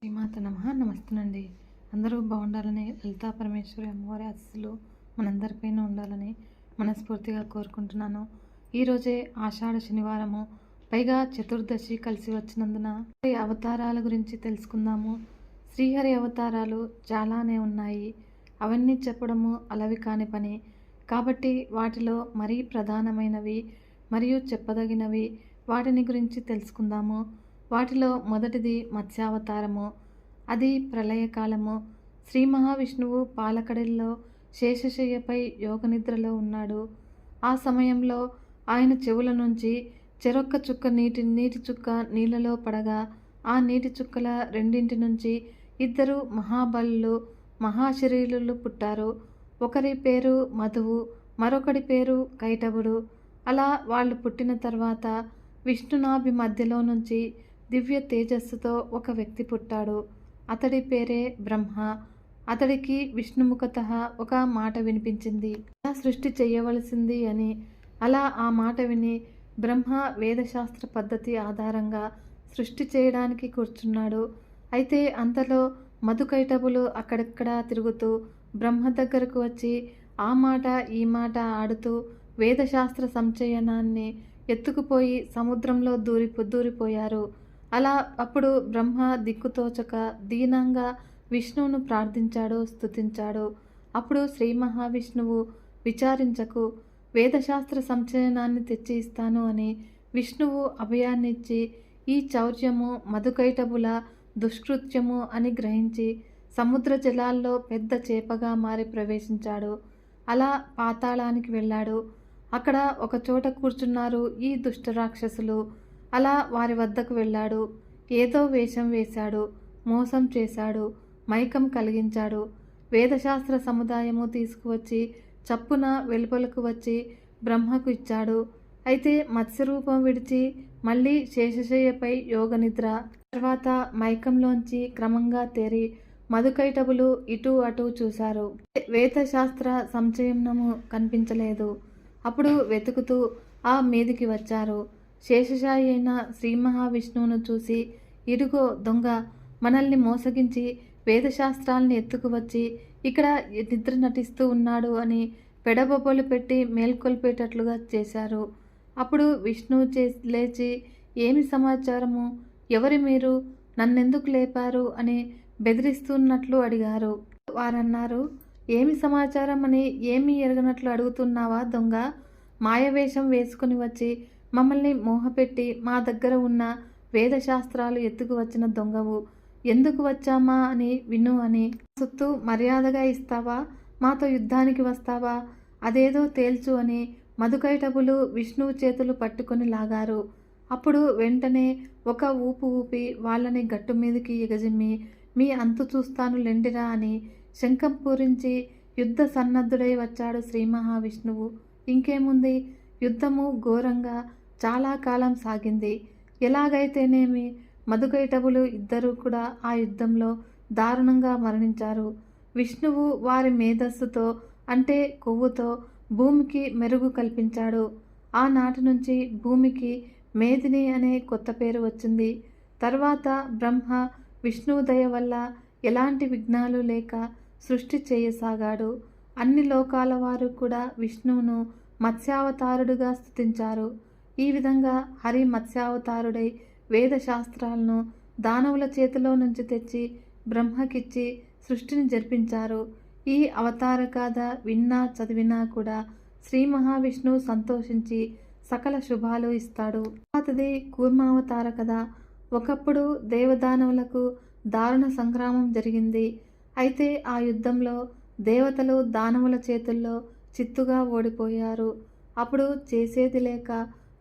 శ్రీమాత నమః. నమస్తేనండి. అందరూ బాగుండాలని, లలితా పరమేశ్వరి అమ్మవారి ఆశీస్సులు మనందరిపైన ఉండాలని మనస్ఫూర్తిగా కోరుకుంటున్నాను. ఈరోజే ఆషాఢ శనివారము, పైగా చతుర్దశి కలిసి వచ్చినందున అవతారాల గురించి తెలుసుకుందాము. శ్రీహరి అవతారాలు చాలానే ఉన్నాయి. అవన్నీ చెప్పడము అలవి కాని పని. కాబట్టి వాటిలో మరీ ప్రధానమైనవి మరియు చెప్పదగినవి వాటిని గురించి తెలుసుకుందాము. వాటిలో మొదటిది మత్స్యావతారము. అది ప్రళయకాలము. శ్రీ మహావిష్ణువు పాలకడలిలో శేషశయ్యపై యోగనిద్రలో ఉన్నాడు. ఆ సమయంలో ఆయన చెవుల నుంచి చెరొక్క చుక్క నీటి చుక్క నీళ్ళలో పడగా, ఆ నీటి చుక్కల రెండింటి నుంచి ఇద్దరు మహాబలులు, మహాశరీరులు పుట్టారు. ఒకరి పేరు మధువు, మరొకడి పేరు కైటభుడు. అలా వాళ్ళు పుట్టిన తర్వాత విష్ణునాభి మధ్యలో నుంచి దివ్య తేజస్సుతో ఒక వ్యక్తి పుట్టాడు. అతడి పేరే బ్రహ్మ. అతడికి విష్ణుముఖతః ఒక మాట వినిపించింది, సృష్టి చేయవలసింది అని. అలా ఆ మాట విని బ్రహ్మ వేదశాస్త్ర పద్ధతి ఆధారంగా సృష్టి చేయడానికి కూర్చున్నాడు. అయితే అంతలో మధుకైటభులు అక్కడక్కడ తిరుగుతూ బ్రహ్మ దగ్గరకు వచ్చి ఆ మాట ఈ మాట ఆడుతూ వేదశాస్త్ర సంచయనాన్ని ఎత్తుకుపోయి సముద్రంలో దూరిపోయారు. అలా అప్పుడు బ్రహ్మ దిక్కుతోచక దీనంగా విష్ణువును ప్రార్థించాడు, స్తుతించాడు. అప్పుడు శ్రీ మహావిష్ణువు విచారించకు, వేదశాస్త్ర సంచయనాన్ని తెచ్చి ఇస్తాను అని విష్ణువు అభయాన్నిచ్చి ఈ చౌర్యము మధుకైటభుల దుష్కృత్యము అని గ్రహించి సముద్ర జలాల్లో పెద్ద చేపగా మారి ప్రవేశించాడు. అలా పాతాళానికి వెళ్ళాడు. అక్కడ ఒక చోట కూర్చున్నారు ఈ దుష్టరాక్షసులు. అలా వారి వద్దకు వెళ్ళాడు. ఏదో వేషం వేశాడు, మోసం చేశాడు, మైకం కలిగించాడు. వేదశాస్త్ర సముదాయము తీసుకువచ్చి చప్పున వెలుపలకు వచ్చి బ్రహ్మకు ఇచ్చాడు. అయితే మత్స్యరూపం విడిచి మళ్ళీ శేషశయ్యపై యోగనిద్ర. తర్వాత మైకంలోంచి క్రమంగా తేరి మధుకైటభులు ఇటు అటు చూశారు. వేదశాస్త్ర సంచయనము కనిపించలేదు. అప్పుడు వెతుకుతూ ఆ మీదికి వచ్చారు. శేషశాయి అయిన శ్రీ మహావిష్ణువును చూసి, ఇరుగో దొంగ, మనల్ని మోసగించి వేదశాస్త్రాల్ని ఎత్తుకువచ్చి ఇక్కడ నిద్ర నటిస్తూ ఉన్నాడు అని పెడబొబ్బలు పెట్టి మేల్కొల్పేటట్లుగా చేశారు. అప్పుడు విష్ణువు లేచి, ఏమి సమాచారము, ఎవరి మీరు, నన్నెందుకు లేపారు అని బెదిరిస్తున్నట్లు అడిగారు. వారన్నారు, ఏమి సమాచారం అని ఏమీ ఎరగనట్లు అడుగుతున్నావా దొంగ? మాయవేషం వేసుకుని వచ్చి మమ్మల్ని మోహపెట్టి మా దగ్గర ఉన్న వేదశాస్త్రాలు ఎత్తుకు వచ్చిన దొంగవు. ఎందుకు వచ్చామా అని విను అని. సొత్తు మర్యాదగా ఇస్తావా, మాతో యుద్ధానికి వస్తావా, అదేదో తేల్చు అని మధుకైటభులు విష్ణువు చేతులు పట్టుకొని లాగారు. అప్పుడు వెంటనే ఒక ఊపు ఊపి వాళ్ళని గట్టు మీదకి ఎగజిమ్మి, మీ అంతు చూస్తాను లెండిరా అని శంఖం పూరించి యుద్ధ సన్నద్ధుడై వచ్చాడు శ్రీ మహావిష్ణువు. ఇంకేముంది, యుద్ధము ఘోరంగా చాలా కాలం సాగింది. ఎలాగైతేనేమి మధుకైటభులు ఇద్దరూ కూడా ఆ యుద్ధంలో దారుణంగా మరణించారు. విష్ణువు వారి మేధస్సుతో అంటే కొవ్వుతో భూమికి మెరుగు కల్పించాడు. ఆనాటి నుంచి భూమికి మేదిని అనే కొత్త పేరు వచ్చింది. తర్వాత బ్రహ్మ విష్ణువు దయ వల్ల ఎలాంటి విఘ్నాలు లేక సృష్టి చేయసాగాడు. అన్ని లోకాల వారు కూడా విష్ణువును మత్స్యావతారుడుగా స్తుతించారు. ఈ విధంగా హరి మత్స్యావతారుడై వేదశాస్త్రాలను దానవుల చేతిలో నుంచి తెచ్చి బ్రహ్మకిచ్చి సృష్టిని జరిపించారు. ఈ అవతార గాథ విన్నా చదివినా కూడా శ్రీ మహావిష్ణువు సంతోషించి సకల శుభాలు ఇస్తాడు. తర్వాతది కూర్మావతార కథ. ఒకప్పుడు దేవదానవులకు దారుణ సంగ్రామం జరిగింది. అయితే ఆ యుద్ధంలో దేవతలు దానవుల చేతుల్లో చిత్తుగా ఓడిపోయారు. అప్పుడు చేసేది లేక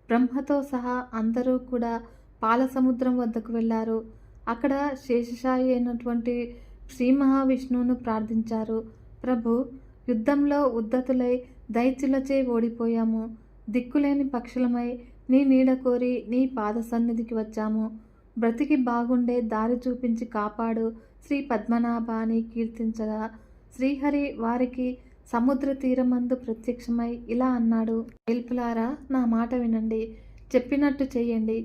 బ్రహ్మతో సహా అందరూ కూడా పాలసముద్రం వద్దకు వెళ్ళారు. అక్కడ శేషశాయి అయినటువంటి శ్రీ మహావిష్ణువును ప్రార్థించారు. ప్రభు, యుద్ధంలో ఉద్ధతులై దైత్యులచే ఓడిపోయాము. దిక్కులేని పక్షులమై నీ నీడ కోరి నీ పాద సన్నిధికి వచ్చాము. బ్రతికి బాగుండే దారి చూపించి కాపాడు శ్రీ పద్మనాభ అని కీర్తించగా శ్రీహరి వారికి సముద్ర తీరమందు ప్రత్యక్షమై ఇలా అన్నాడు, వేల్పులారా, నా మాట వినండి, చెప్పినట్టు చెయ్యండి.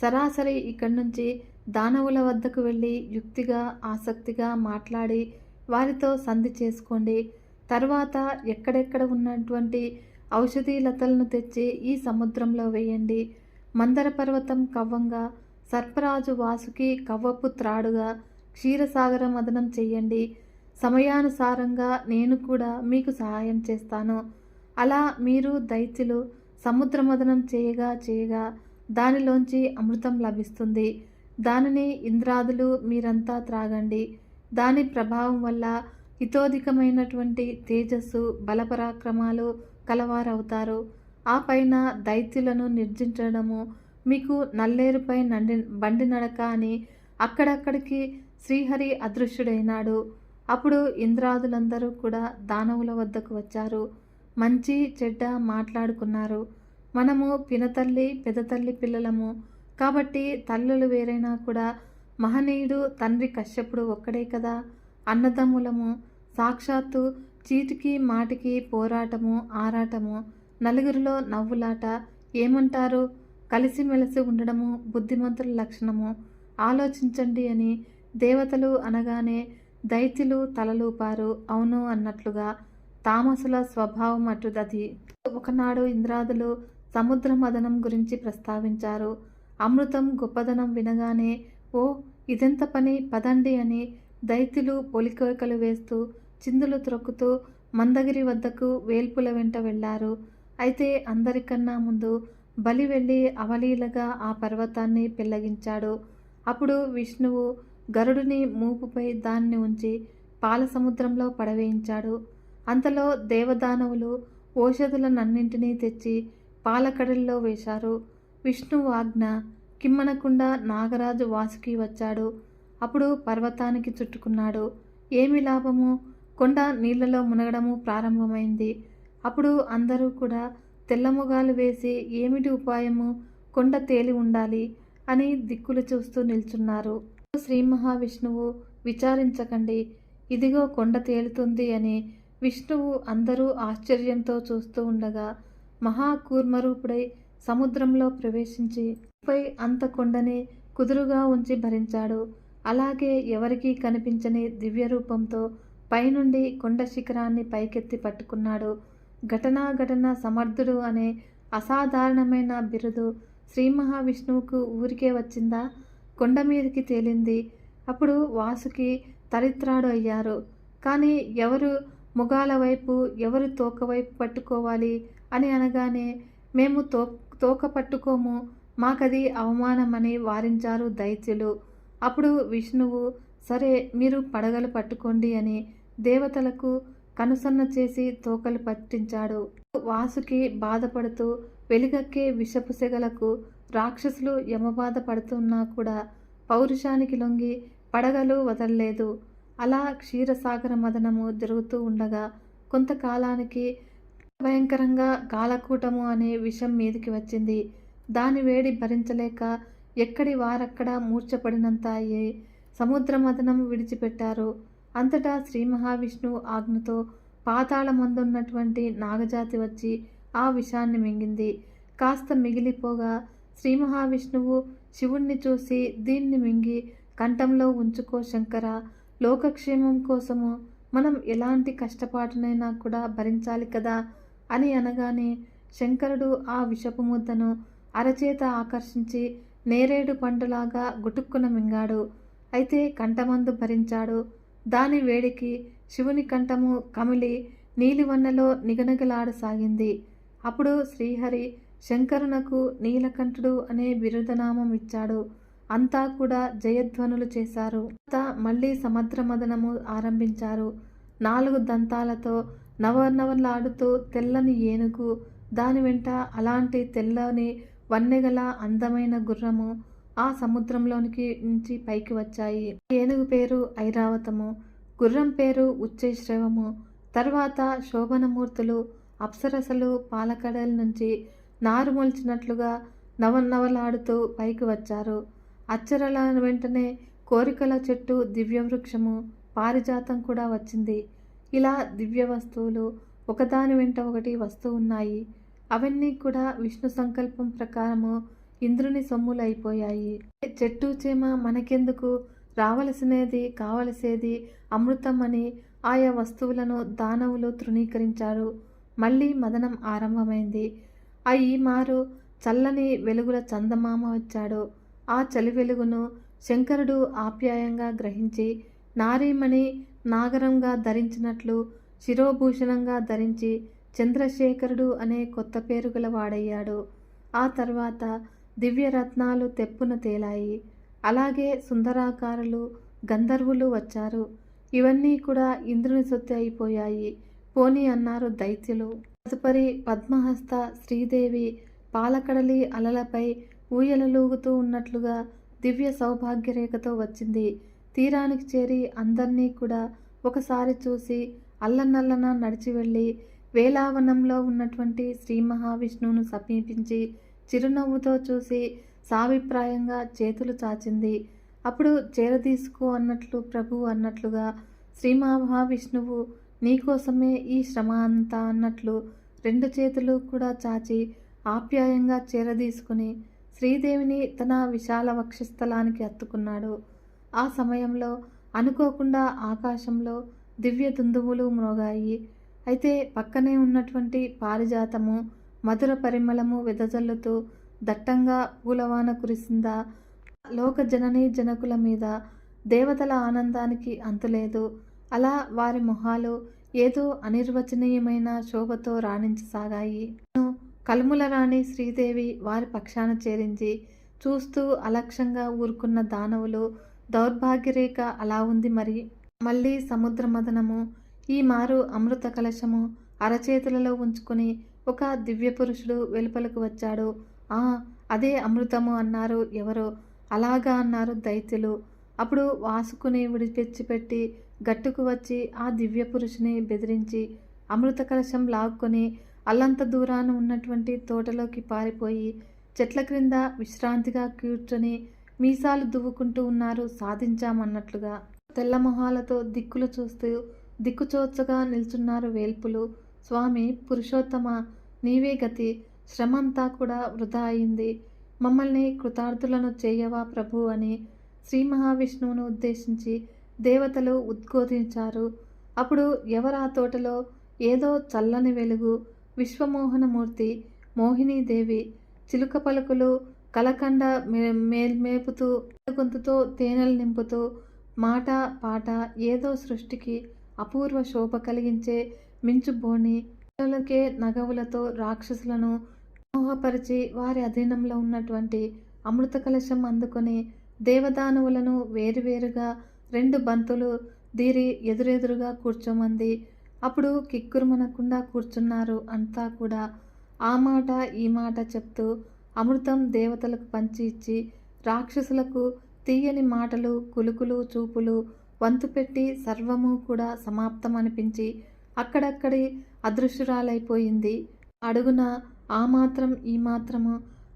సరాసరి ఇక్కడి నుంచి దానవుల వద్దకు వెళ్ళి యుక్తిగా ఆసక్తిగా మాట్లాడి వారితో సంధి చేసుకోండి. తరువాత ఎక్కడెక్కడ ఉన్నటువంటి ఔషధీ లతలను తెచ్చి ఈ సముద్రంలో వేయండి. మందర పర్వతం కవ్వంగా, సర్పరాజు వాసుకి కవ్వపు త్రాడుగా క్షీరసాగర మదనం చెయ్యండి. సమయానుసారంగా నేను కూడా మీకు సహాయం చేస్తాను. అలా మీరు దైత్యులు సముద్రమదనం చేయగా చేయగా దానిలోంచి అమృతం లభిస్తుంది. దానిని ఇంద్రాదులు మీరంతా త్రాగండి. దాని ప్రభావం వల్ల హితోధికమైనటువంటి తేజస్సు బలపరాక్రమాలు కలవారవుతారు. ఆ పైన దైత్యులను నిర్జించడము మీకు నల్లేరుపై బండి నడక అని అక్కడక్కడికి శ్రీహరి అదృశ్యుడైనాడు. అప్పుడు ఇంద్రాదులందరూ కూడా దానవుల వద్దకు వచ్చారు. మంచి చెడ్డ మాట్లాడుకున్నారు. మనము పినతల్లి పెదతల్లి పిల్లలము కాబట్టి తల్లులు వేరైనా కూడా మహనీయుడు తండ్రి కశ్యపుడు ఒక్కడే కదా. అన్నదమ్ములము. సాక్షాత్తు చీటికి మాటికి పోరాటము ఆరాటము, నలుగురిలో నవ్వులాట. ఏమంటారు? కలిసిమెలిసి ఉండడము బుద్ధిమంతుల లక్షణము. ఆలోచించండి అని దేవతలు అనగానే దైత్యులు తలలూపారు. అవును అన్నట్లుగా. తామసుల స్వభావం అటుదది. ఒకనాడు ఇంద్రాదులు సముద్ర మదనం గురించి ప్రస్తావించారు. అమృతం గొప్పదనం వినగానే ఓ ఇదెంత పని, పదండి అని దైత్యులు పొలికోకలు వేస్తూ చిందులు త్రొక్కుతూ మందగిరి వద్దకు వేల్పుల వెంట వెళ్ళారు. అయితే అందరికన్నా ముందు బలి వెళ్ళి అవలీలగా ఆ పర్వతాన్ని పెళ్లగించాడు. అప్పుడు విష్ణువు గరుడుని మూపుపై దాన్ని ఉంచి పాల సముద్రంలో పడవేయించాడు. అంతలో దేవదానవులు ఓషధులనన్నింటినీ తెచ్చి పాలకడల్లో వేశారు. విష్ణువు ఆజ్ఞ కిమ్మనకుండా నాగరాజు వాసుకి వచ్చాడు. అప్పుడు పర్వతానికి చుట్టుకున్నాడు. ఏమి లాభము? కొండ నీళ్లలో మునగడము ప్రారంభమైంది. అప్పుడు అందరూ కూడా తెల్లముగాలు వేసి ఏమిటి ఉపాయము, కొండ తేలి ఉండాలి అని దిక్కులు చూస్తూ నిల్చున్నారు. శ్రీ మహావిష్ణువు విచారించకండి, ఇదిగో కొండ తేలుతుంది అని విష్ణువు అందరూ ఆశ్చర్యంతో చూస్తూ ఉండగా మహాకూర్మరూపుడై సముద్రంలో ప్రవేశించి పై అంత కొండని కుదురుగా ఉంచి భరించాడు. అలాగే ఎవరికీ కనిపించని దివ్య రూపంతో పైనుండి కొండ శిఖరాన్ని పైకెత్తి పట్టుకున్నాడు. ఘటన సమర్థుడు అనే అసాధారణమైన బిరుదు శ్రీ మహావిష్ణువుకు ఊరికే వచ్చిందా? కొండ మీదకి తేలింది. అప్పుడు వాసుకి తరిత్రాడు అయ్యారు. కానీ ఎవరు ముగాల వైపు ఎవరు తోక వైపు పట్టుకోవాలి అని అనగానే మేము తోక పట్టుకోము, మాకది అవమానమని వారించారు దైత్యులు. అప్పుడు విష్ణువు సరే మీరు పడగలు పట్టుకోండి అని దేవతలకు కనుసన్న చేసి తోకలు పట్టించాడు. వాసుకి బాధపడుతూ వెలుగక్కే విషపు సెగలకు రాక్షసులు యమబాధ పడుతున్నా కూడా పౌరుషానికి లొంగి పడగలు వదల్లేదు. అలా క్షీరసాగర మదనము జరుగుతూ ఉండగా కొంతకాలానికి భయంకరంగా గాలకూటము అనే విషం మీదికి వచ్చింది. దాని వేడి భరించలేక ఎక్కడి వారక్కడ మూర్ఛపడినంత అయ్యి సముద్ర మదనం విడిచిపెట్టారు. అంతటా శ్రీ మహావిష్ణువు ఆజ్ఞతో పాతాళమందున్నటువంటి నాగజాతి వచ్చి ఆ విషాన్ని మింగింది. కాస్త మిగిలిపోగా శ్రీ మహావిష్ణువు శివుణ్ణి చూసి దీన్ని మింగి కంఠంలో ఉంచుకో శంకర, లోకక్షేమం కోసము మనం ఎలాంటి కష్టపాటునైనా కూడా భరించాలి కదా అని అనగానే శంకరుడు ఆ విషపు ముద్దను అరచేత ఆకర్షించి నేరేడు పండులాగా గుటుక్కున మింగాడు. అయితే కంఠమందు భరించాడు. దాని వేడికి శివుని కంఠము కమిలి నీలివన్నెలో నిగనిగలాడసాగింది. అప్పుడు శ్రీహరి శంకరునకు నీలకంఠుడు అనే బిరుదనామం ఇచ్చాడు. అంతా కూడా జయధ్వనులు చేశారు. మళ్ళీ సముద్ర మదనము ఆరంభించారు. 4 దంతాలతో నవనవలాడుతూ తెల్లని ఏనుగు, దాని వెంట అలాంటి తెల్లని వన్నెగల అందమైన గుర్రము ఆ సముద్రంలోనికి నుంచి పైకి వచ్చాయి. ఏనుగు పేరు ఐరావతము, గుర్రం పేరు ఉచ్చైశ్రవము. తర్వాత శోభనమూర్తులు అప్సరసలు పాలకడల నుంచి నారు మొలిచినట్లుగా నవనవలాడుతూ పైకి వచ్చారు. అచ్చరల వెంటనే కోరికల చెట్టు దివ్యవృక్షము పారిజాతం కూడా వచ్చింది. ఇలా దివ్య వస్తువులు ఒకదాని వెంట ఒకటి వస్తూ ఉన్నాయి. అవన్నీ కూడా విష్ణు సంకల్పం ప్రకారము ఇంద్రుని సొమ్ములైపోయాయి. చెట్టు చేమ మనకెందుకు, రావలసినది కావలసేది అమృతం అని ఆయా వస్తువులను దానవులు తృణీకరించారు. మళ్ళీ మదనం ఆరంభమైంది. ఈ మారు చల్లని వెలుగుల చందమామ వచ్చాడు. ఆ చలి వెలుగును శంకరుడు ఆప్యాయంగా గ్రహించి నారీమణి నాగరంగా ధరించినట్లు శిరోభూషణంగా ధరించి చంద్రశేఖరుడు అనే కొత్త పేరు గల వాడయ్యాడు. ఆ తర్వాత దివ్యరత్నాలు తెప్పున తేలాయి. అలాగే సుందరాకారులు గంధర్వులు వచ్చారు. ఇవన్నీ కూడా ఇంద్రుని సొత్తు అయిపోయాయి. పోనీ అన్నారు దైత్యులు. తదుపరి పద్మహస్త శ్రీదేవి పాలకడలి అలలపై ఊయలలూగుతూ ఉన్నట్లుగా దివ్య సౌభాగ్యరేఖతో వచ్చింది. తీరానికి చేరి అందర్నీ కూడా ఒకసారి చూసి అల్లనల్లన నడిచి వెళ్ళి వేలావనంలో ఉన్నటువంటి శ్రీ మహావిష్ణువును సమీపించి చిరునవ్వుతో చూసి సాభిప్రాయంగా చేతులు చాచింది. అప్పుడు చేరదీసుకో అన్నట్లు ప్రభు అన్నట్లుగా శ్రీ మహావిష్ణువు నీకోసమే ఈ శ్రమ అంతా అన్నట్లు 2 చేతులు కూడా చాచి ఆప్యాయంగా చేరదీసుకుని శ్రీదేవిని తన విశాల వక్షస్థలానికి హత్తుకున్నాడు. ఆ సమయంలో అనుకోకుండా ఆకాశంలో దివ్య దుందువులు మ్రోగాయి. అయితే పక్కనే ఉన్నటువంటి పారిజాతము మధుర పరిమళము వెదజల్లుతూ దట్టంగా పూలవాన కురిసిందా. లోక జననీ జనకుల మీద దేవతల ఆనందానికి అంతులేదు. అలా వారి మొహాలు ఏదో అనిర్వచనీయమైన శోభతో రాణించసాగాయి. కల్ముల రాణి శ్రీదేవి వారి పక్షాన చేరించి చూస్తూ అలక్ష్యంగా ఊరుకున్న దానవులు దౌర్భాగ్యరేఖ అలా ఉంది మరి. మళ్ళీ సముద్ర మదనము. ఈ మారు అమృత కలశము అరచేతులలో ఉంచుకుని ఒక దివ్య పురుషుడు వెలుపలకు వచ్చాడు. అదే అమృతము అన్నారు ఎవరో. అలాగా అన్నారు దైత్యులు. అప్పుడు వాసుకుని విడిపెచ్చిపెట్టి గట్టుకు వచ్చి ఆ దివ్య పురుషుని బెదిరించి అమృత కలశం లాక్కొని అల్లంత దూరాన ఉన్నటువంటి తోటలోకి పారిపోయి చెట్ల క్రింద విశ్రాంతిగా కూర్చొని మీసాలు దువ్వుకుంటూ ఉన్నారు సాధించామన్నట్లుగా. తెల్ల మొహాలతో దిక్కులు చూస్తూ దిక్కుచోచగా నిల్చున్నారు వేల్పులు. స్వామి పురుషోత్తమ, నీవే గతి, శ్రమంతా కూడా వృధా అయింది, మమ్మల్ని కృతార్థులను చేయవా ప్రభు అని శ్రీ మహావిష్ణువును ఉద్దేశించి దేవతలు ఉద్ఘోషించారు. అప్పుడు ఎవరా తోటలో ఏదో చల్లని వెలుగు, విశ్వమోహనమూర్తి మోహినీదేవి చిలుక పలుకులు కలకండ మేల్మేపుతూ గొంతుతో తేనెలు నింపుతూ మాట పాట ఏదో సృష్టికి అపూర్వ శోభ కలిగించే మించుబోని పిల్లలకే నగవులతో రాక్షసులను మోహపరిచి వారి అధీనంలో ఉన్నటువంటి అమృత కలశం అందుకొని దేవదానవులను వేరువేరుగా 2 బంతులు దీరి ఎదురెదురుగా కూర్చోమంది. అప్పుడు కిక్కురుమనకుండా కూర్చున్నారు అంతా కూడా. ఆ మాట ఈ మాట చెప్తూ అమృతం దేవతలకు పంచి ఇచ్చి రాక్షసులకు తీయని మాటలు కులుకులు చూపులు వంతు పెట్టి సర్వము కూడా సమాప్తం అనిపించి అక్కడక్కడి అదృశ్యురాలైపోయింది. అడుగున ఆ మాత్రం ఈ మాత్రము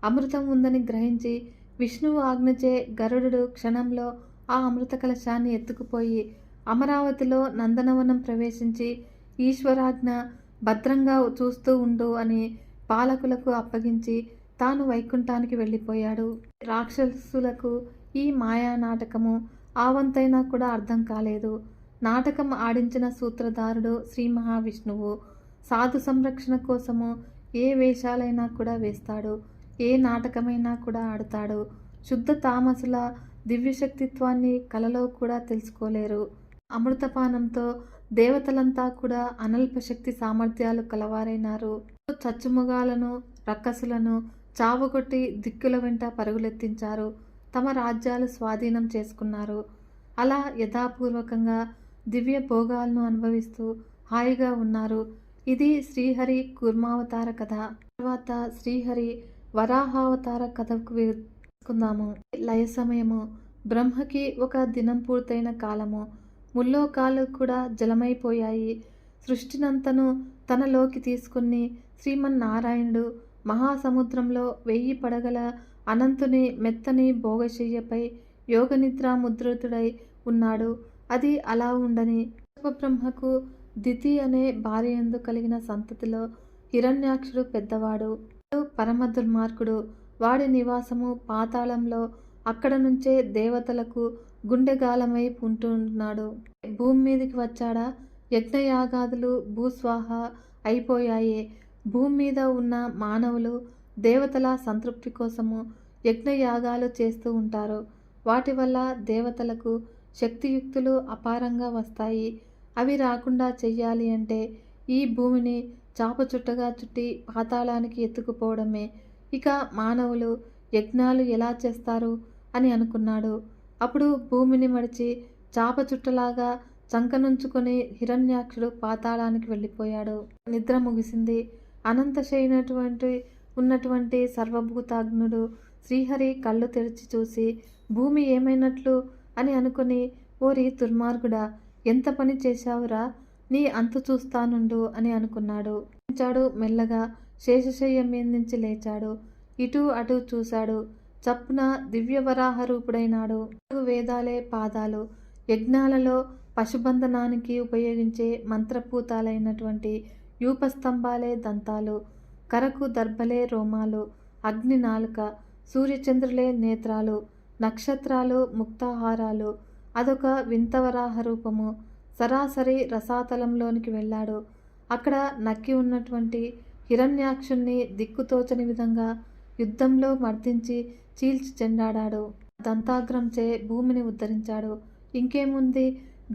అమృతం ఉందని గ్రహించి విష్ణువు ఆజ్ఞచే గరుడు క్షణంలో ఆ అమృత కలశాన్ని ఎత్తుకుపోయి అమరావతిలో నందనవనం ప్రవేశించి ఈశ్వరాజ్ఞ భద్రంగా చూస్తూ ఉండు అని పాలకులకు అప్పగించి తాను వైకుంఠానికి వెళ్ళిపోయాడు. రాక్షసులకు ఈ మాయా నాటకము ఆవంతైనా కూడా అర్థం కాలేదు. నాటకం ఆడించిన సూత్రధారుడు శ్రీ మహావిష్ణువు. సాధు సంరక్షణ కోసము ఏ వేషాలైనా కూడా వేస్తాడు, ఏ నాటకమైనా కూడా ఆడుతాడు. శుద్ధ తామసుల దివ్యశక్తిత్వాన్ని కలలో కూడా తెలుసుకోలేరు. అమృతపానంతో దేవతలంతా కూడా అనల్ప శక్తి సామర్థ్యాలు కలవారైనారు. చచ్చుముగాలను రక్కసులను చావుగొట్టి దిక్కుల వెంట పరుగులెత్తించారు. తమ రాజ్యాలు స్వాధీనం చేసుకున్నారు. అలా యథాపూర్వకంగా దివ్య భోగాలను అనుభవిస్తూ హాయిగా ఉన్నారు. ఇది శ్రీహరి కూర్మావతార కథ. తర్వాత శ్రీహరి వరాహావతార కథకు వేసుకుందాము. లయ సమయము. బ్రహ్మకి ఒక దినం పూర్తయిన కాలము. ముల్లోకాలు కూడా జలమైపోయాయి. సృష్టినంతను తనలోకి తీసుకుని శ్రీమన్నారాయణుడు మహాసముద్రంలో 1000 పడగల అనంతుని మెత్తని భోగశయ్యపై యోగనిద్రా ముద్రితుడై ఉన్నాడు. అది అలా ఉండని బ్రహ్మకు దితి అనే భార్యందు కలిగిన సంతతిలో హిరణ్యాక్షుడు పెద్దవాడు. పరమ దుర్మార్గుడు. వాడి నివాసము పాతాళంలో, అక్కడ నుంచే దేవతలకు గుండెగాలమై ఉంటున్నాడు. భూమి మీదికి వచ్చాడా? యజ్ఞయాగాదులు భూస్వాహ అయిపోయాయే. భూమి మీద ఉన్న మానవులు దేవతల సంతృప్తి కోసము యజ్ఞయాగాలు చేస్తూ ఉంటారు. వాటి వల్ల దేవతలకు శక్తియుక్తులు అపారంగా వస్తాయి. అవి రాకుండా చెయ్యాలి అంటే ఈ భూమిని చాపచుట్టగా చుట్టి పాతాళానికి ఎత్తుకుపోవడమే. ఇక మానవులు యజ్ఞాలు ఎలా చేస్తారు అని అనుకున్నాడు. అప్పుడు భూమిని మడిచి చాపచుట్టలాగా చంకనుంచుకొని హిరణ్యాక్షుడు పాతాళానికి వెళ్ళిపోయాడు. నిద్ర ముగిసింది. అనంతశయనటువంటి ఉన్నటువంటి సర్వభూతాగ్నుడు శ్రీహరి కళ్ళు తెరిచి చూసి భూమి ఏమైనట్లు అని అనుకుని, ఓరి దుర్మార్గుడా, ఎంత పని చేశావురా, నీ అంతు చూస్తానుండు అని అనుకున్నాడు. మెల్లగా శేషశయ్యం మీద నుంచి లేచాడు. ఇటు అటు చూశాడు. చప్పున దివ్యవరాహ రూపుడైనాడు. వేదాలే పాదాలు, యజ్ఞాలలో పశుబంధనానికి ఉపయోగించే మంత్రపూతాలైనటువంటి యూపస్తంభాలే దంతాలు, కరకు దర్భలే రోమాలు, అగ్ని నాలుక, సూర్యచంద్రులే నేత్రాలు, నక్షత్రాలు ముక్తాహారాలు. అదొక వింతవరాహ రూపము. సరాసరి రసాతలంలోనికి వెళ్ళాడు. అక్కడ నక్కి ఉన్నటువంటి హిరణ్యాక్షుణ్ణి దిక్కుతోచని విధంగా యుద్ధంలో మర్దించి చీల్చి చెండాడాడు. దంతాగ్రంచే భూమిని ఉద్ధరించాడు. ఇంకేముంది,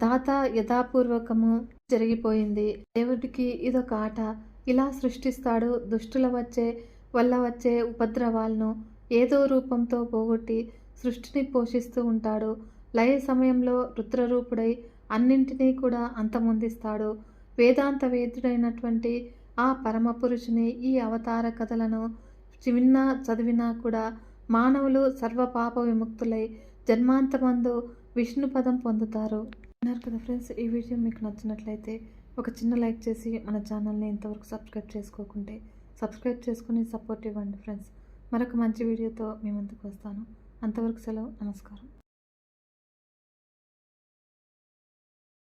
దాత యథాపూర్వకము జరిగిపోయింది. దేవుడికి ఇదొక ఆట. ఇలా సృష్టిస్తాడు. దుష్టుల వల్ల వచ్చే ఉపద్రవాలను ఏదో రూపంతో పోగొట్టి సృష్టిని పోషిస్తూ ఉంటాడు. లయ సమయంలో రుద్రరూపుడై అన్నింటినీ కూడా అంతమొందిస్తాడు. వేదాంత వేద్యుడైనటువంటి ఆ పరమపురుషుని ఈ అవతార కథలను విన్నా చదివినా కూడా మానవులు సర్వపాప విముక్తులై జన్మాంతమందు విష్ణుపదం పొందుతారు. అన్నారు కదా ఫ్రెండ్స్, ఈ వీడియో మీకు నచ్చినట్లయితే ఒక చిన్న లైక్ చేసి మన ఛానల్ని ఇంతవరకు సబ్స్క్రైబ్ చేసుకోకుంటే సబ్స్క్రైబ్ చేసుకుని సపోర్ట్ ఇవ్వండి ఫ్రెండ్స్. మరొక మంచి వీడియోతో మీ ముందుకు వస్తాను. అంతవరకు సెలవు. నమస్కారం.